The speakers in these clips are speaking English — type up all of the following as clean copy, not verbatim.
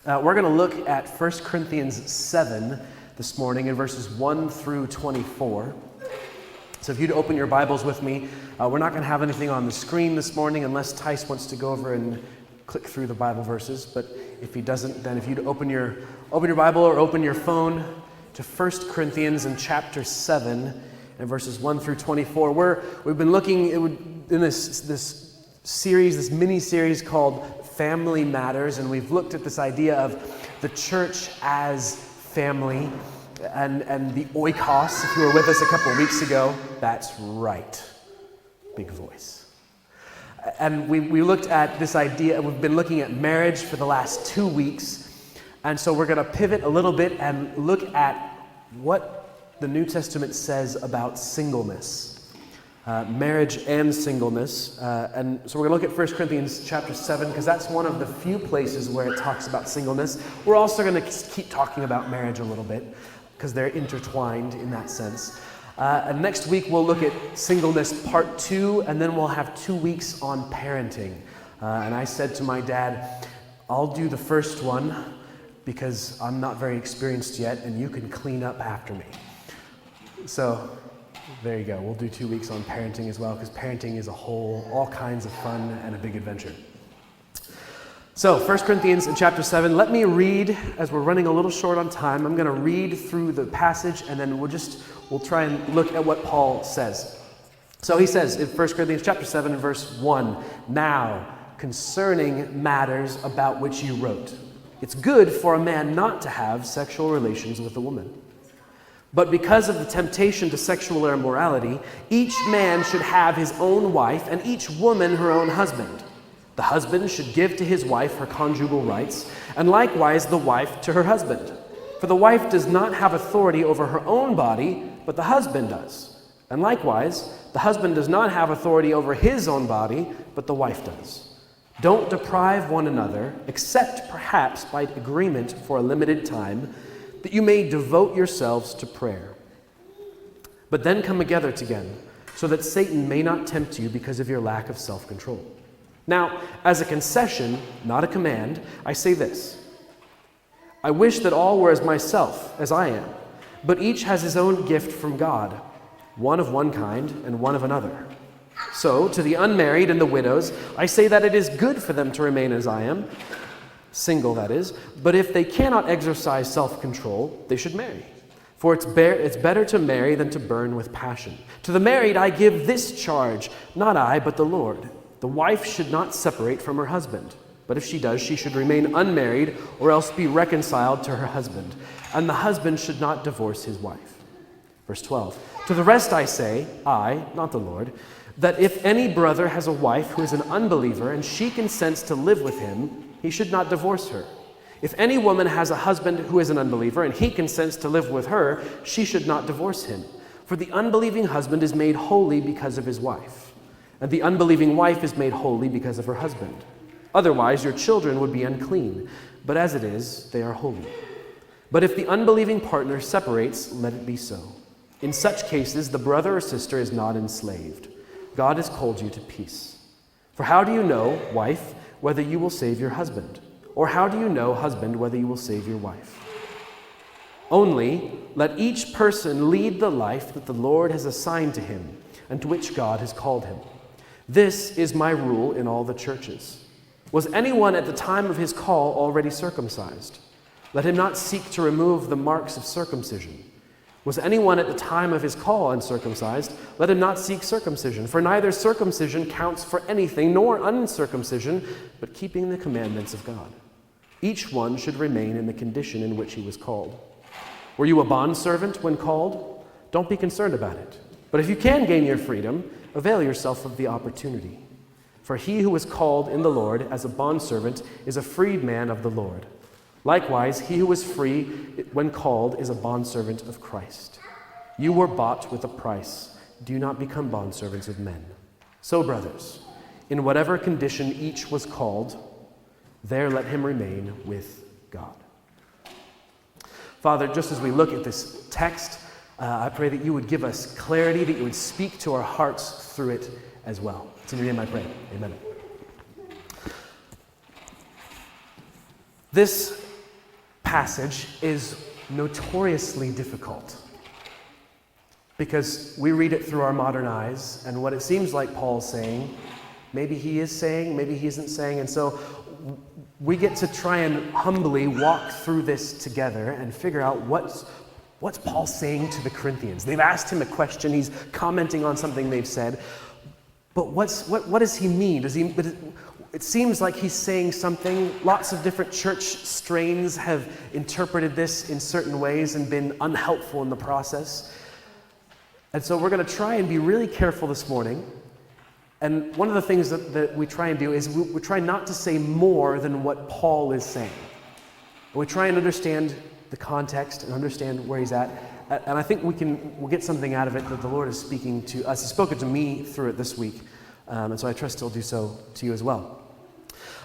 We're going to look at 1 Corinthians 7 this morning in verses 1 through 24. So if you'd open your Bibles with me, we're not going to have anything on the screen this morning unless Tice wants to go over and click through the Bible verses. But if he doesn't, then if you'd open your Bible or open your phone to 1 Corinthians in chapter 7 and verses 1 through 24. We've been looking in this series, this mini-series called Family Matters, and we've looked at this idea of the church as family and the oikos. If you were with us a couple of weeks ago, that's right. Big voice. And we looked at this idea, we've been looking at marriage for the last 2 weeks, and so we're going to pivot a little bit and look at what the New Testament says about singleness, marriage and singleness. And so we're going to look at 1 Corinthians chapter 7 because that's one of the few places where it talks about singleness. We're also going to keep talking about marriage a little bit because they're intertwined in that sense. And next week we'll look at singleness part 2, and then we'll have 2 weeks on parenting. And I said to my dad, I'll do the first one because I'm not very experienced yet, and you can clean up after me. So there you go. We'll do 2 weeks on parenting as well, because parenting is all kinds of fun and a big adventure. So 1 Corinthians in chapter 7, let me read, as we're running a little short on time, I'm going to read through the passage, and then we'll try and look at what Paul says. So he says in 1 Corinthians chapter 7 and verse 1, "Now, concerning matters about which you wrote, it's good for a man not to have sexual relations with a woman. But because of the temptation to sexual immorality, each man should have his own wife, and each woman her own husband. The husband should give to his wife her conjugal rights, and likewise the wife to her husband. For the wife does not have authority over her own body, but the husband does. And likewise, the husband does not have authority over his own body, but the wife does. Don't deprive one another, except perhaps by agreement for a limited time, that you may devote yourselves to prayer. But then come together again, so that Satan may not tempt you because of your lack of self-control. Now, as a concession, not a command, I say this. I wish that all were as myself, as I am, but each has his own gift from God, one of one kind and one of another. So, to the unmarried and the widows, I say that it is good for them to remain as I am, single that is, but if they cannot exercise self-control, they should marry. For it's better to marry than to burn with passion. To the married I give this charge, not I, but the Lord. The wife should not separate from her husband, but if she does, she should remain unmarried or else be reconciled to her husband, and the husband should not divorce his wife. Verse 12, to the rest I say, I, not the Lord, that if any brother has a wife who is an unbeliever and she consents to live with him, he should not divorce her. If any woman has a husband who is an unbeliever and he consents to live with her, she should not divorce him. For the unbelieving husband is made holy because of his wife, and the unbelieving wife is made holy because of her husband. Otherwise your children would be unclean, but as it is, they are holy. But if the unbelieving partner separates, let it be so. In such cases, the brother or sister is not enslaved. God has called you to peace. For how do you know, wife, whether you will save your husband? Or how do you know, husband, whether you will save your wife? Only let each person lead the life that the Lord has assigned to him and to which God has called him. This is my rule in all the churches. Was anyone at the time of his call already circumcised? Let him not seek to remove the marks of circumcision. Was anyone at the time of his call uncircumcised? Let him not seek circumcision, for neither circumcision counts for anything, nor uncircumcision, but keeping the commandments of God. Each one should remain in the condition in which he was called. Were you a bondservant when called? Don't be concerned about it. But if you can gain your freedom, avail yourself of the opportunity. For he who is called in the Lord as a bondservant is a freedman of the Lord. Likewise, he who is free when called is a bondservant of Christ. You were bought with a price. Do not become bondservants of men. So, brothers, in whatever condition each was called, there let him remain with God. Father, just as we look at this text, I pray that you would give us clarity, that you would speak to our hearts through it as well. It's in your name I pray. Amen. This passage is notoriously difficult because we read it through our modern eyes, and what it seems like Paul's saying, maybe he is saying, maybe he isn't saying, and so we get to try and humbly walk through this together and figure out what's Paul saying to the Corinthians. They've asked him a question, he's commenting on something they've said, but what does he mean? It seems like he's saying something. Lots of different church strains have interpreted this in certain ways and been unhelpful in the process. And so we're going to try and be really careful this morning. And one of the things that we try and do is we try not to say more than what Paul is saying. We try and understand the context and understand where he's at. And I think we'll get something out of it that the Lord is speaking to us. He's spoken to me through it this week. And so I trust he'll do so to you as well.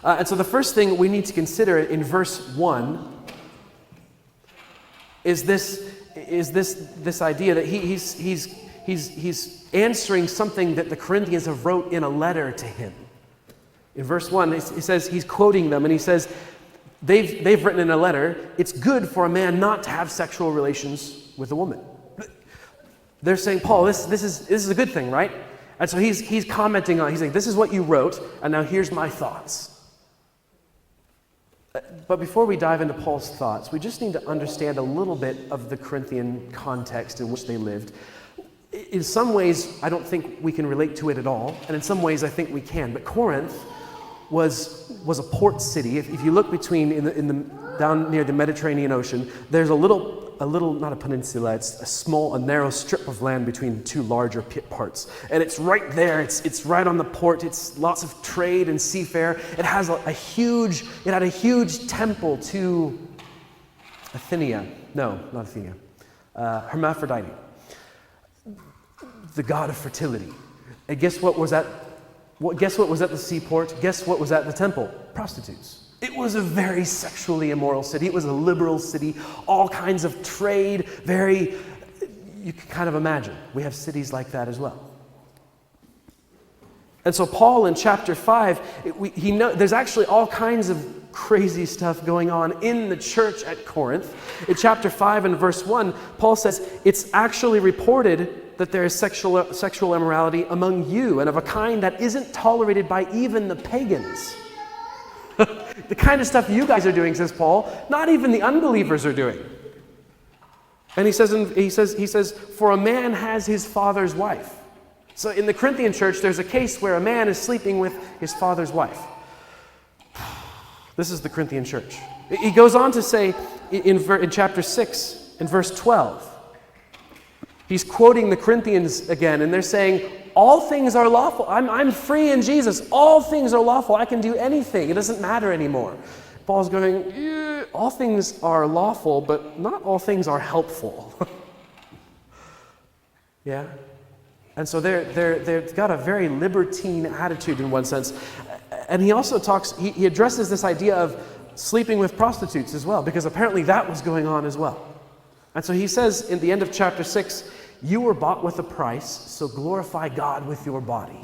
And so the first thing we need to consider in verse 1 is this idea that he's answering something that the Corinthians have wrote in a letter to him. In verse 1, he says, he's quoting them, and he says, they've written in a letter, it's good for a man not to have sexual relations with a woman. They're saying, Paul, this is a good thing, right? And so he's commenting on, he's saying, this is what you wrote, and now here's my thoughts. But before we dive into Paul's thoughts, we just need to understand a little bit of the Corinthian context in which they lived. In some ways, I don't think we can relate to it at all, and in some ways, I think we can. But Corinth was a port city. If you look down near the Mediterranean Ocean, there's a little not a peninsula. It's a narrow strip of land between two larger parts, and it's right there. It's right on the port. It's lots of trade and seafare. It has a huge temple to Athena. No, not Athena. Hermaphrodite, the god of fertility. And guess what was at the seaport? Guess what was at the temple? Prostitutes. It was a very sexually immoral city. It was a liberal city. All kinds of trade. You can kind of imagine. We have cities like that as well. And so Paul in chapter 5, there's actually all kinds of crazy stuff going on in the church at Corinth. In chapter 5 and verse 1, Paul says, it's actually reported that there is sexual immorality among you, and of a kind that isn't tolerated by even the pagans. The kind of stuff you guys are doing, says Paul, not even the unbelievers are doing. And he says, for a man has his father's wife. So in the Corinthian church, there's a case where a man is sleeping with his father's wife. This is the Corinthian church. He goes on to say in chapter 6, in verse 12, he's quoting the Corinthians again, and they're saying, all things are lawful. I'm free in Jesus. All things are lawful. I can do anything. It doesn't matter anymore. Paul's going, all things are lawful, but not all things are helpful. Yeah? And so they've got a very libertine attitude in one sense. And he also he addresses this idea of sleeping with prostitutes as well, because apparently that was going on as well. And so he says in the end of chapter 6, you were bought with a price, so glorify God with your body.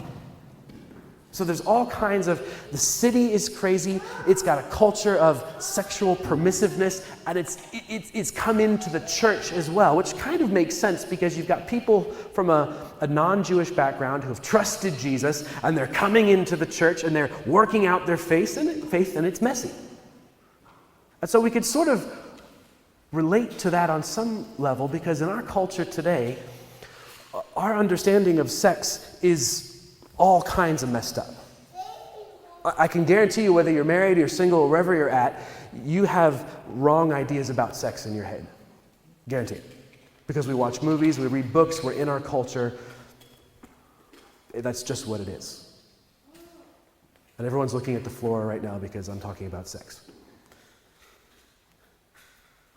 So there's all kinds of, the city is crazy, it's got a culture of sexual permissiveness, and it's come into the church as well, which kind of makes sense because you've got people from a non-Jewish background who have trusted Jesus, and they're coming into the church, and they're working out their faith, and it's messy. And so we could sort of relate to that on some level, because in our culture today, our understanding of sex is all kinds of messed up. I can guarantee you, whether you're married or single or wherever you're at, you have wrong ideas about sex in your head. Guarantee it. Because we watch movies, we read books, we're in our culture. That's just what it is. And everyone's looking at the floor right now because I'm talking about sex.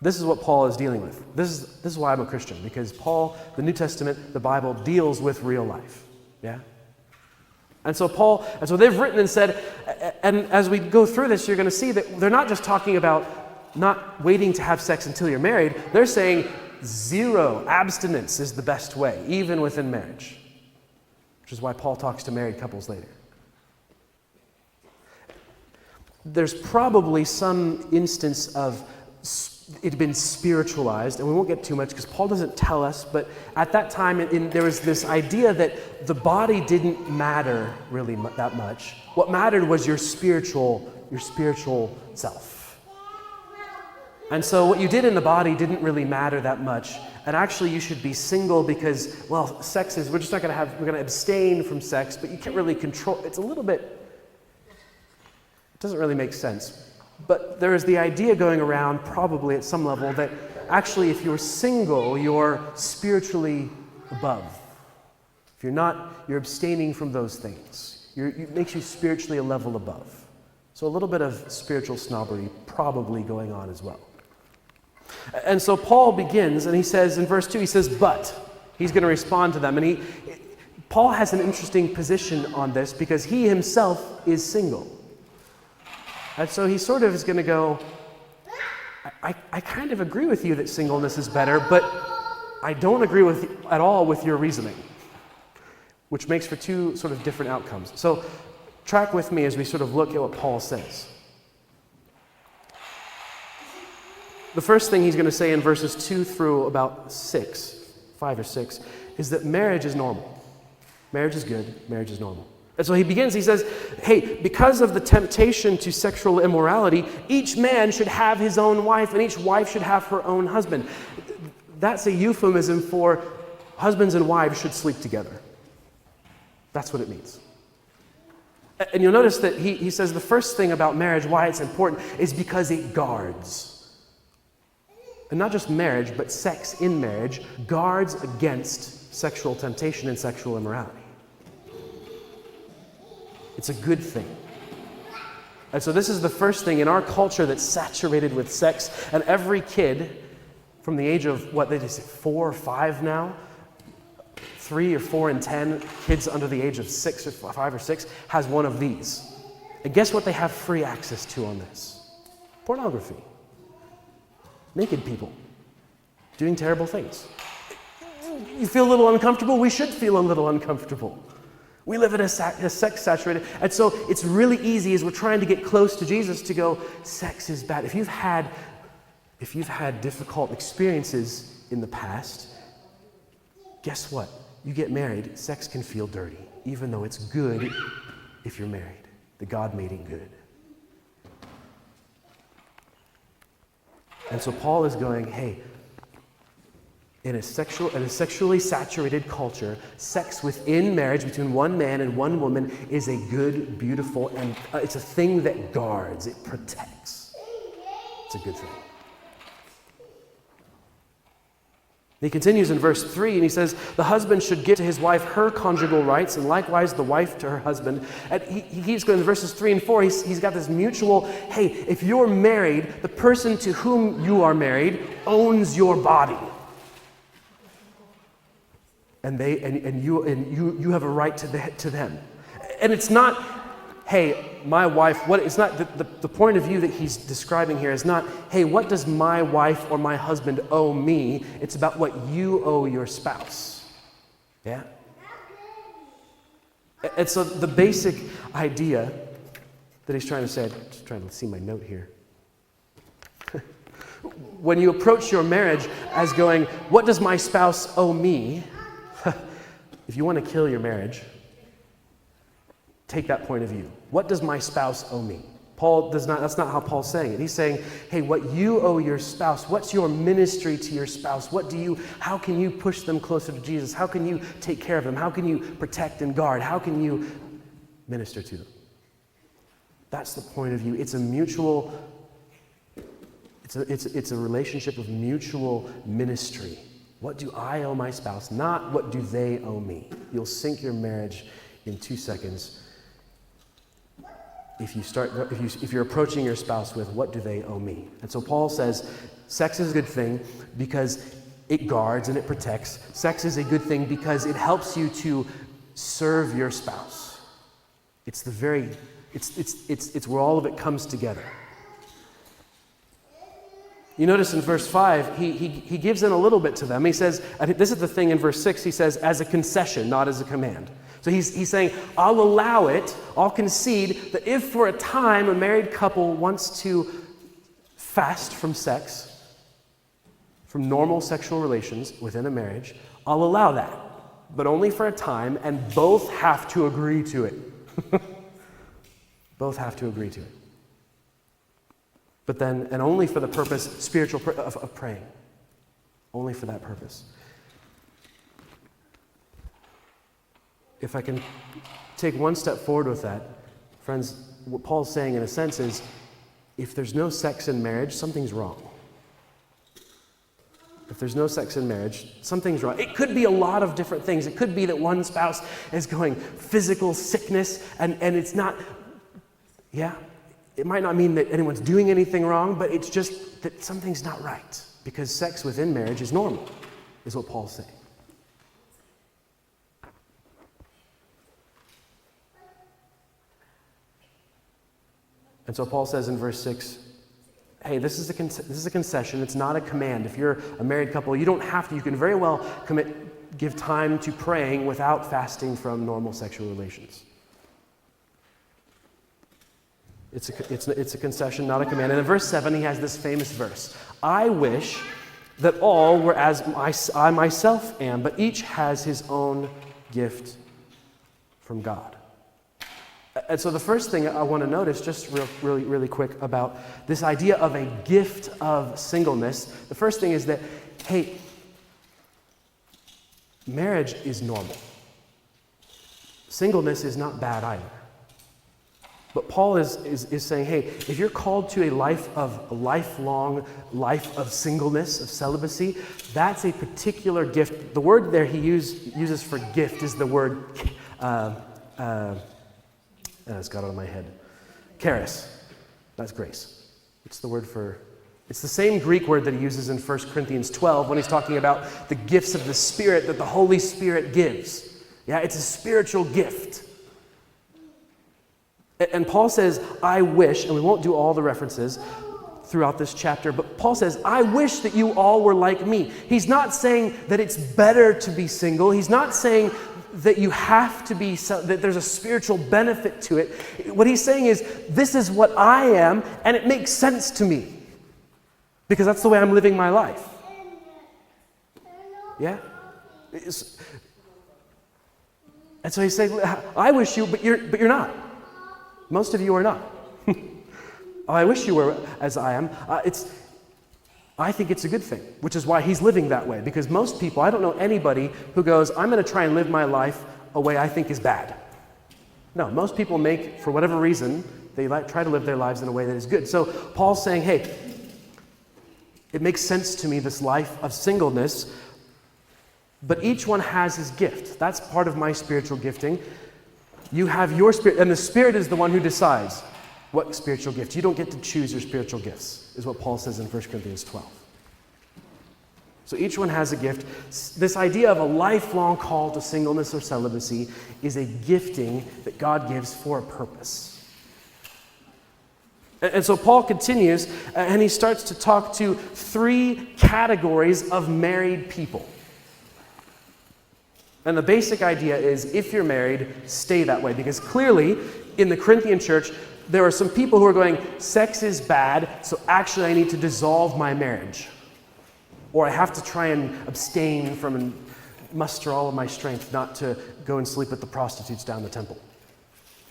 This is what Paul is dealing with. This is why I'm a Christian, because Paul, the New Testament, the Bible, deals with real life. Yeah? And so they've written and said, and as we go through this, you're going to see that they're not just talking about not waiting to have sex until you're married. They're saying zero abstinence is the best way, even within marriage. Which is why Paul talks to married couples later. There's probably some instance of it had been spiritualized, and we won't get too much because Paul doesn't tell us, but at that time there was this idea that the body didn't matter really that much. What mattered was your spiritual self. And so what you did in the body didn't really matter that much. And actually you should be single because, well, sex is, we're going to abstain from sex, but you can't really control, it doesn't really make sense. But there is the idea going around, probably at some level, that actually if you're single, you're spiritually above. If you're not, you're abstaining from those things. It makes you spiritually a level above. So a little bit of spiritual snobbery probably going on as well. And so Paul begins, and he says in verse 2, he says, but. He's going to respond to them. And Paul has an interesting position on this because he himself is single. And so he sort of is going to go, I kind of agree with you that singleness is better, but I don't agree at all with your reasoning, which makes for two sort of different outcomes. So track with me as we sort of look at what Paul says. The first thing he's going to say in verses 2 through about 5 or 6, is that marriage is normal. Marriage is good, marriage is normal. And so he begins, he says, hey, because of the temptation to sexual immorality, each man should have his own wife, and each wife should have her own husband. That's a euphemism for husbands and wives should sleep together. That's what it means. And you'll notice that he says the first thing about marriage, why it's important, is because it guards. And not just marriage, but sex in marriage guards against sexual temptation and sexual immorality. It's a good thing. And so this is the first thing in our culture that's saturated with sex. And every kid from the age of, 4 or 5 now, 3 or 4 and 10, kids under the age of 6 or 5 or 6, has one of these. And guess what they have free access to on this? Pornography. Naked people doing terrible things. You feel a little uncomfortable? We should feel a little uncomfortable. We live in a sex-saturated, and so it's really easy as we're trying to get close to Jesus to go, sex is bad. If you've had difficult experiences in the past, guess what? You get married, sex can feel dirty, even though it's good if you're married. The God made it good. And so Paul is going, hey, in a sexually saturated culture, sex within marriage between one man and one woman is a good, beautiful, and it's a thing that guards, it protects. It's a good thing. He continues in verse 3, and he says, the husband should give to his wife her conjugal rights, and likewise the wife to her husband. And he keeps going in verses 3 and 4. He's got this mutual, hey, if you're married, the person to whom you are married owns your body. And you have a right to them. And it's not, hey, my wife, it's not the point of view that he's describing here is not, hey, what does my wife or my husband owe me? It's about what you owe your spouse. Yeah? And so the basic idea that he's trying to say, I'm just trying to see my note here. When you approach your marriage as going, what does my spouse owe me? If you want to kill your marriage, take that point of view. What does my spouse owe me? That's not how Paul's saying it. He's saying, hey, what you owe your spouse, what's your ministry to your spouse? How can you push them closer to Jesus? How can you take care of them? How can you protect and guard? How can you minister to them? That's the point of view. It's a mutual, it's a relationship of mutual ministry. What do I owe my spouse? Not what do they owe me. You'll sink your marriage in 2 seconds if you're approaching your spouse with, what do they owe me? And so Paul says, sex is a good thing because it guards and it protects. Sex is a good thing because it helps you to serve your spouse. It's where all of it comes together. You notice in verse 5, he gives in a little bit to them. He says, I think this is the thing in verse 6, he says, as a concession, not as a command. So he's saying, I'll allow it, I'll concede that if for a time a married couple wants to fast from sex, from normal sexual relations within a marriage, I'll allow that, but only for a time, and both have to agree to it. Both have to agree to it. But then, and only for the purpose, of praying. Only for that purpose. If I can take one step forward with that, friends, what Paul's saying in a sense is, if there's no sex in marriage, something's wrong. If there's no sex in marriage, something's wrong. It could be a lot of different things. It could be that one spouse is going physical sickness, and it's not, it might not mean that anyone's doing anything wrong, but it's just that something's not right, because sex within marriage is normal, is what Paul's saying. And so Paul says in verse 6, hey, this is a concession. It's not a command. If you're a married couple, you don't have to. You can very well give time to praying without fasting from normal sexual relations. It's a concession, not a command. And in verse 7, he has this famous verse. I wish that all were as I myself am, but each has his own gift from God. And so the first thing I want to notice, just really quick, about this idea of a gift of singleness, the first thing is that, hey, marriage is normal. Singleness is not bad either. But Paul is saying, hey, if you're called to a lifelong life of singleness, of celibacy, that's a particular gift. The word there he uses for gift is the word, it's got it on my head. Charis. That's grace. It's the same Greek word that he uses in 1 Corinthians 12 when he's talking about the gifts of the Spirit that the Holy Spirit gives. Yeah, it's a spiritual gift. And Paul says, I wish, and we won't do all the references throughout this chapter, but Paul says, I wish that you all were like me. He's not saying that it's better to be single. He's not saying that you have to be, that there's a spiritual benefit to it. What he's saying is, this is what I am, and it makes sense to me, because that's the way I'm living my life. Yeah? And so he's saying, I wish you, but you're not. Most of you are not. I wish you were as I am. I think it's a good thing, which is why he's living that way. Because most people, I don't know anybody who goes, I'm going to try and live my life a way I think is bad. No, most people for whatever reason, they try to live their lives in a way that is good. So Paul's saying, hey, it makes sense to me, this life of singleness, but each one has his gift. That's part of my spiritual gifting. You have your spirit, and the Spirit is the one who decides what spiritual gift. You don't get to choose your spiritual gifts, is what Paul says in 1 Corinthians 12. So each one has a gift. This idea of a lifelong call to singleness or celibacy is a gifting that God gives for a purpose. And so Paul continues, and he starts to talk to 3 categories of married people. And the basic idea is, if you're married, stay that way. Because clearly, in the Corinthian church, there are some people who are going, sex is bad, so actually I need to dissolve my marriage. Or I have to try and abstain from and muster all of my strength not to go and sleep with the prostitutes down the temple.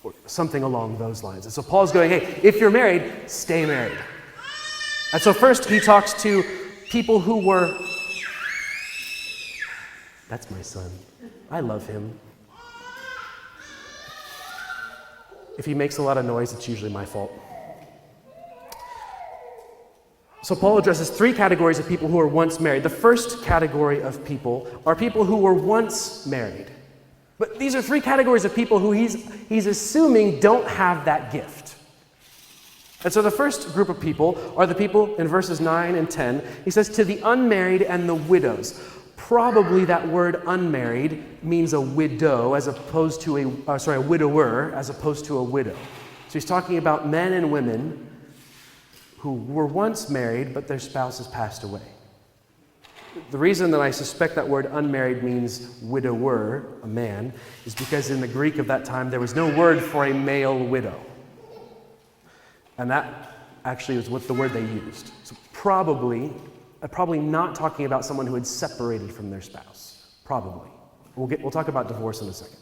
Or something along those lines. And so Paul's going, hey, if you're married, stay married. And so first he talks to people who were... That's my son. I love him. If he makes a lot of noise, it's usually my fault. So Paul addresses 3 categories of people who are once married. The first category of people are people who were once married. But these are 3 categories of people who he's assuming don't have that gift. And so the first group of people are the people in verses 9 and 10. He says, to the unmarried and the widows. Probably that word unmarried means a widow as opposed to a widower as opposed to a widow. So he's talking about men and women who were once married, but their spouses passed away. The reason that I suspect that word unmarried means widower, a man, is because in the Greek of that time there was no word for a male widow. And that actually was what the word they used. So probably probably not talking about someone who had separated from their spouse. Probably. We'll talk about divorce in a second.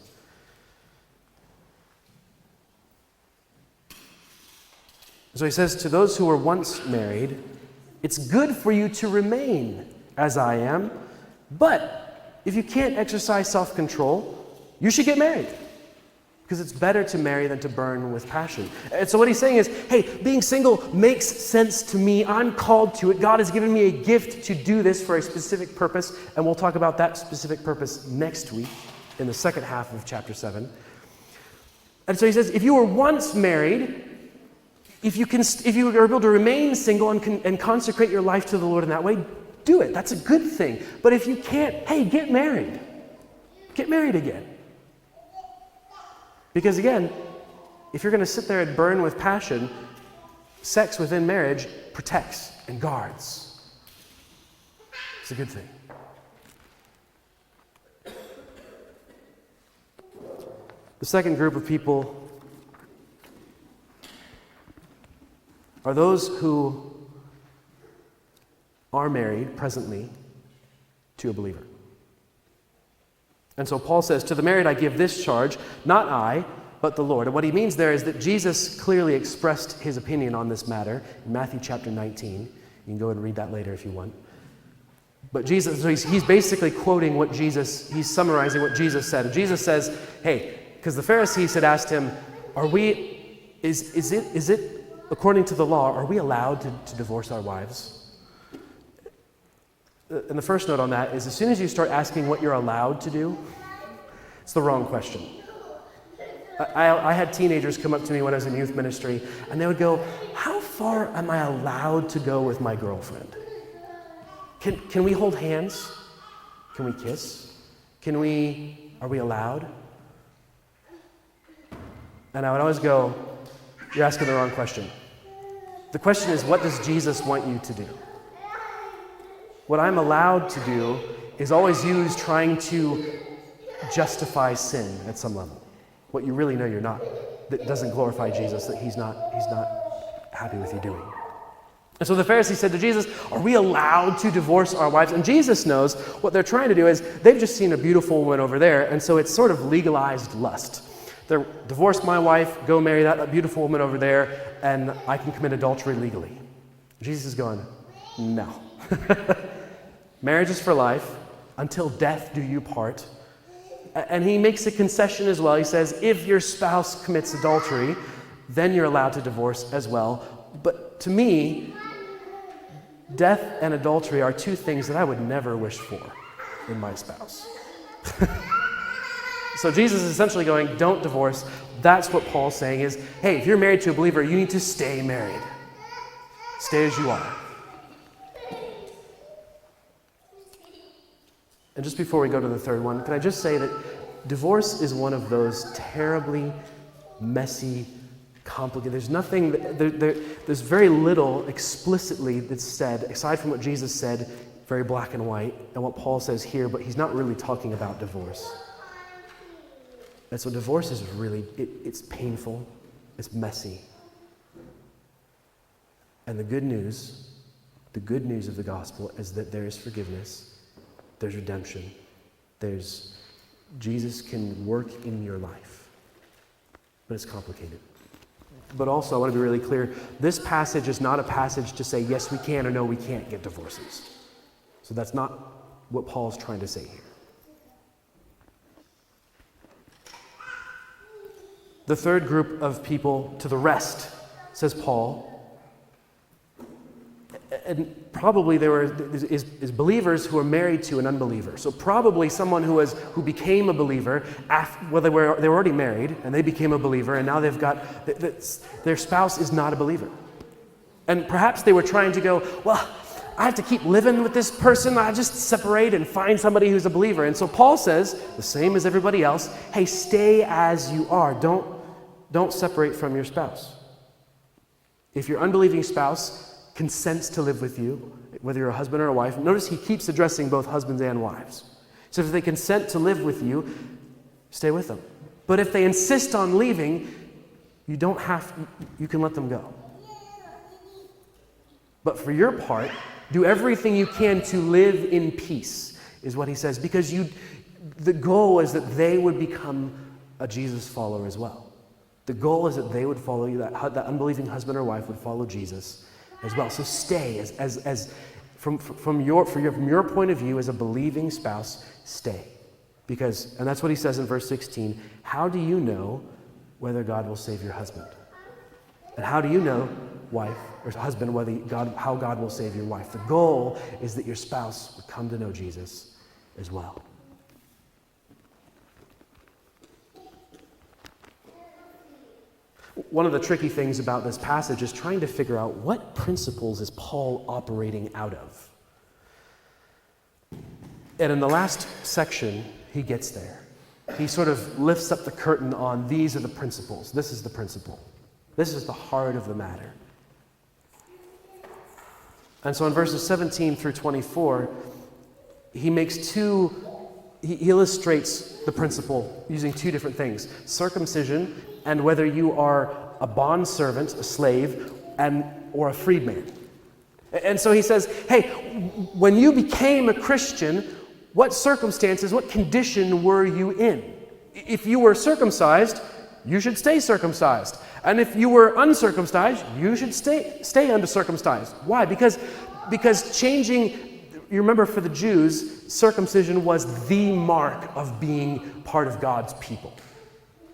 So he says, to those who were once married, it's good for you to remain as I am, but if you can't exercise self-control, you should get married. Because it's better to marry than to burn with passion. And so what he's saying is, hey, being single makes sense to me. I'm called to it. God has given me a gift to do this for a specific purpose, and we'll talk about that specific purpose next week in the second half of chapter 7. And so he says, if you were once married, if you are able to remain single and consecrate your life to the Lord in that way, do it. That's a good thing. But if you can't, hey, get married. Get married again. Because again, if you're going to sit there and burn with passion, sex within marriage protects and guards. It's a good thing. The second group of people are those who are married presently to a believer. And so Paul says, to the married I give this charge, not I, but the Lord. And what he means there is that Jesus clearly expressed his opinion on this matter in Matthew chapter 19. You can go and read that later if you want. But Jesus, so he's basically quoting he's summarizing what Jesus said. And Jesus says, hey, because the Pharisees had asked him, is it according to the law, are we allowed to divorce our wives? And the first note on that is, as soon as you start asking what you're allowed to do, it's the wrong question. I had teenagers come up to me when I was in youth ministry, and they would go, how far am I allowed to go with my girlfriend? Can we hold hands? Can we kiss? Are we allowed? And I would always go, you're asking the wrong question. The question is, what does Jesus want you to do? What I'm allowed to do is always use trying to justify sin at some level. What you really know you're not, that doesn't glorify Jesus, that he's not happy with you doing. And so the Pharisees said to Jesus, are we allowed to divorce our wives? And Jesus knows what they're trying to do is they've just seen a beautiful woman over there, and so it's sort of legalized lust. They're divorce my wife, go marry that beautiful woman over there, and I can commit adultery legally. Jesus is going, no. Marriage is for life, until death do you part. And he makes a concession as well. He says, if your spouse commits adultery, then you're allowed to divorce as well. But to me, death and adultery are two things that I would never wish for in my spouse. So Jesus is essentially going, don't divorce. That's what Paul's saying is, hey, if you're married to a believer, you need to stay married. Stay as you are. And just before we go to the third one, can I just say that divorce is one of those terribly messy, complicated. There's nothing, there's very little explicitly that's said, aside from what Jesus said, very black and white, and what Paul says here, but he's not really talking about divorce. And so divorce is really, it's painful, it's messy. And the good news of the gospel is that there is forgiveness. There's redemption. Jesus can work in your life. But it's complicated. But also, I want to be really clear, this passage is not a passage to say, yes, we can, or no, we can't get divorces. So that's not what Paul's trying to say here. The third group of people, to the rest, says Paul, and probably is believers who are married to an unbeliever. So probably someone who became a believer, they were already married, and they became a believer, and now they've got, their spouse is not a believer. And perhaps they were trying to go, well, I have to keep living with this person, I just separate and find somebody who's a believer. And so Paul says, the same as everybody else, hey, stay as you are. Don't separate from your spouse. If your unbelieving spouse consents to live with you, whether you're a husband or a wife. Notice he keeps addressing both husbands and wives. So if they consent to live with you, stay with them. But if they insist on leaving, you can let them go. But for your part, Do everything you can to live in peace, is what he says, because the goal is that they would become a Jesus follower as well. The goal is that they would follow you, that unbelieving husband or wife would follow Jesus as well. So stay, from your point of view as a believing spouse, stay. And that's what he says in verse 16, how do you know whether God will save your husband? And how do you know, wife or husband, how God will save your wife? The goal is that your spouse would come to know Jesus as well. One of the tricky things about this passage is trying to figure out what principles is Paul operating out of. And in the last section, he gets there. He sort of lifts up the curtain on these are the principles. This is the principle. This is the heart of the matter. And so in verses 17 through 24, he illustrates the principle using two different things: circumcision and whether you are a bondservant, a slave, or a freedman. And so he says, hey, when you became a Christian, what circumstances, what condition were you in? If you were circumcised, you should stay circumcised. And if you were uncircumcised, you should stay uncircumcised. Why? Because changing, you remember for the Jews, circumcision was the mark of being part of God's people.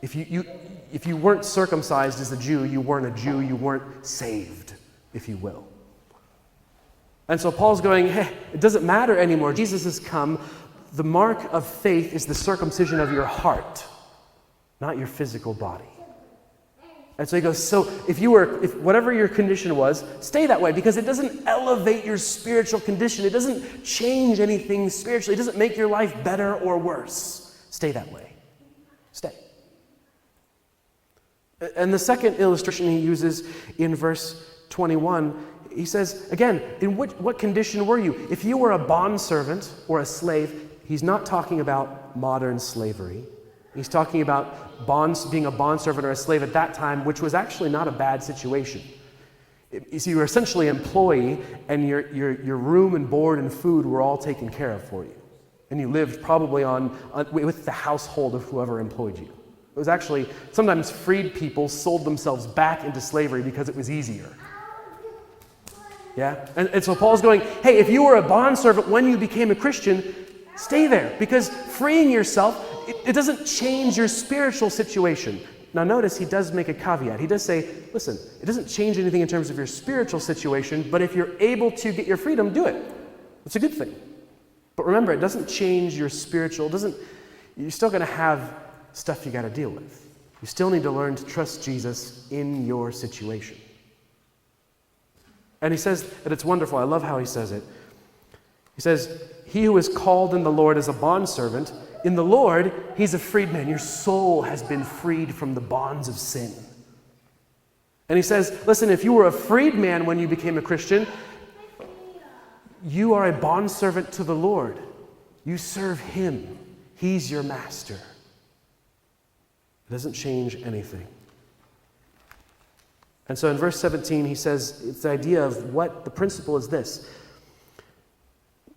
If you weren't circumcised as a Jew, you weren't a Jew, you weren't saved, if you will. And so Paul's going, hey, it doesn't matter anymore. Jesus has come. The mark of faith is the circumcision of your heart, not your physical body. And so he goes, so if whatever your condition was, stay that way, because it doesn't elevate your spiritual condition. It doesn't change anything spiritually. It doesn't make your life better or worse. Stay that way. Stay. And the second illustration he uses in verse 21, he says, again, in what condition were you? If you were a bondservant or a slave, he's not talking about modern slavery. He's talking about being a bondservant or a slave at that time, which was actually not a bad situation. You see, you were essentially an employee, and your room and board and food were all taken care of for you. And you lived probably with the household of whoever employed you. It was actually, sometimes freed people sold themselves back into slavery because it was easier. Yeah? And so Paul's going, hey, if you were a bondservant when you became a Christian, stay there, because freeing yourself, it doesn't change your spiritual situation. Now notice he does make a caveat. He does say, listen, it doesn't change anything in terms of your spiritual situation, but if you're able to get your freedom, do it. It's a good thing. But remember, it doesn't change your spiritual, you're still going to have stuff you got to deal with. You still need to learn to trust Jesus in your situation. And he says that it's wonderful. I love how he says it. He says, he who is called in the Lord is a bondservant. In the Lord, he's a freedman. Your soul has been freed from the bonds of sin. And he says, listen, if you were a freedman when you became a Christian, you are a bondservant to the Lord. You serve him. He's your master. It doesn't change anything. And so in verse 17, he says, it's the idea of the principle is this.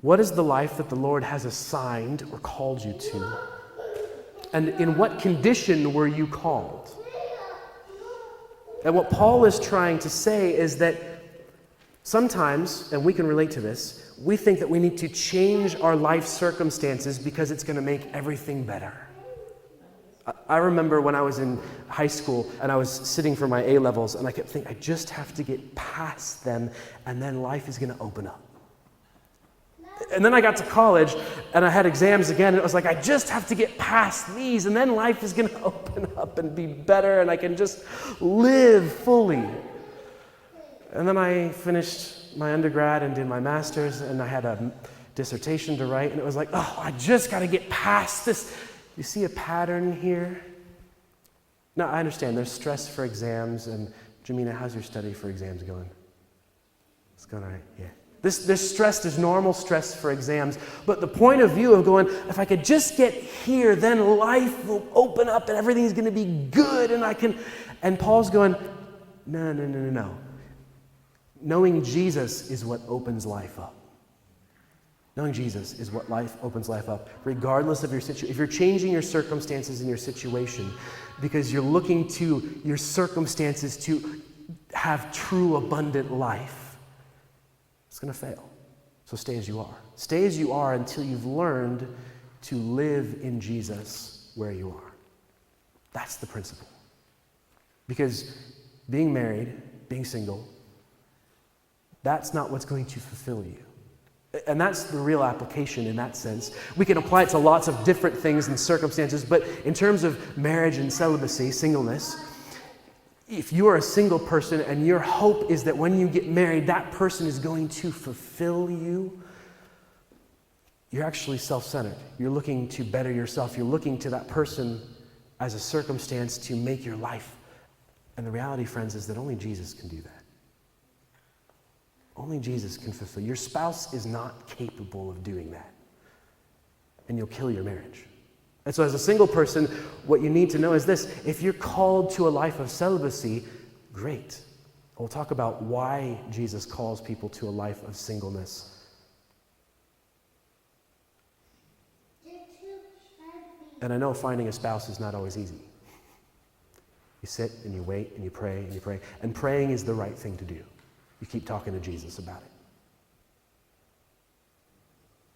What is the life that the Lord has assigned or called you to? And in what condition were you called? And what Paul is trying to say is that sometimes, and we can relate to this, we think that we need to change our life circumstances because it's going to make everything better. I remember when I was in high school and I was sitting for my A-levels and I kept thinking, I just have to get past them and then life is going to open up. And then I got to college and I had exams again and it was like, I just have to get past these and then life is going to open up and be better and I can just live fully. And then I finished my undergrad and did my master's and I had a dissertation to write and it was like, oh, I just got to get past this. You see a pattern here? Now, I understand there's stress for exams, and Jamina, how's your study for exams going? It's going all right, yeah. This stress is normal stress for exams, but the point of view of going, if I could just get here, then life will open up and everything's going to be good, and Paul's going, no. Knowing Jesus is what opens life up. Knowing Jesus is what opens life up, regardless of your situation. If you're changing your circumstances and your situation because you're looking to your circumstances to have true abundant life, it's going to fail. So stay as you are. Stay as you are until you've learned to live in Jesus where you are. That's the principle. Because being married, being single, that's not what's going to fulfill you. And that's the real application in that sense. We can apply it to lots of different things and circumstances, but in terms of marriage and celibacy, singleness, if you are a single person and your hope is that when you get married, that person is going to fulfill you, you're actually self-centered. You're looking to better yourself. You're looking to that person as a circumstance to make your life. And the reality, friends, is that only Jesus can do that. Only Jesus can fulfill. Your spouse is not capable of doing that. And you'll kill your marriage. And so as a single person, what you need to know is this. If you're called to a life of celibacy, great. We'll talk about why Jesus calls people to a life of singleness. And I know finding a spouse is not always easy. You sit and you wait and you pray and you pray. And praying is the right thing to do. You keep talking to Jesus about it.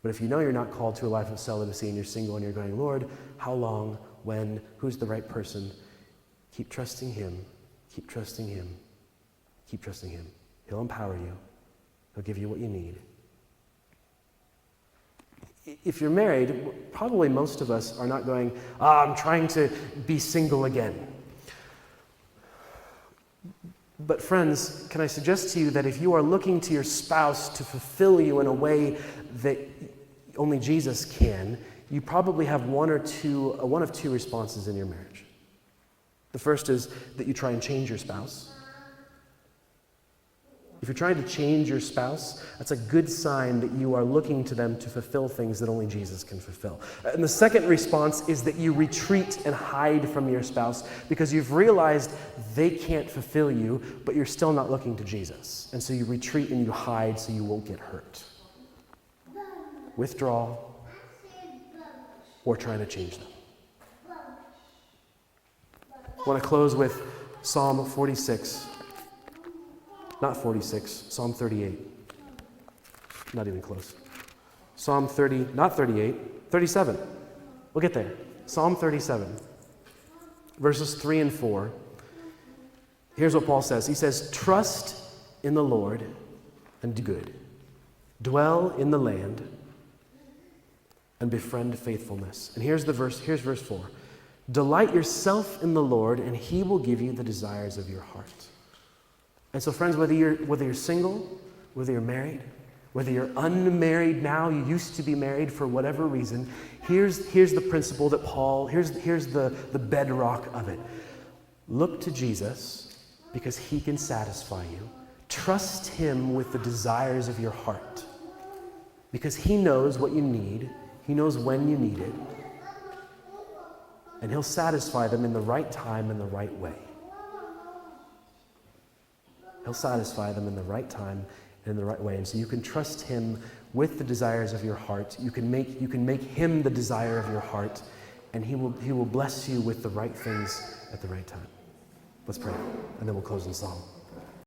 But if you know you're not called to a life of celibacy and you're single and you're going, Lord, how long, when, who's the right person? Keep trusting Him. Keep trusting Him. Keep trusting Him. He'll empower you. He'll give you what you need. If you're married, probably most of us are not going, I'm trying to be single again. But friends, can I suggest to you that if you are looking to your spouse to fulfill you in a way that only Jesus can, you probably have one of two responses in your marriage. The first is that you try and change your spouse. If you're trying to change your spouse, that's a good sign that you are looking to them to fulfill things that only Jesus can fulfill. And the second response is that you retreat and hide from your spouse because you've realized they can't fulfill you, but you're still not looking to Jesus. And so you retreat and you hide so you won't get hurt. Withdraw or trying to change them. I want to close with Psalm 46. Not 46, Psalm 38. Not even close. Psalm 30, not 38, 37. We'll get there. Psalm 37, verses 3 and 4. Here's what Paul says. He says, trust in the Lord and do good. Dwell in the land and befriend faithfulness. And here's verse 4. Delight yourself in the Lord and He will give you the desires of your heart. And so friends, whether you're single, whether you're married, whether you're unmarried now, you used to be married for whatever reason, here's the principle that here's the bedrock of it. Look to Jesus because He can satisfy you. Trust Him with the desires of your heart because He knows what you need. He knows when you need it. And He'll satisfy them in the right time and the right way. He'll satisfy them in the right time and in the right way. And so you can trust Him with the desires of your heart. You can make Him the desire of your heart, and He will bless you with the right things at the right time. Let's pray, and then we'll close in song.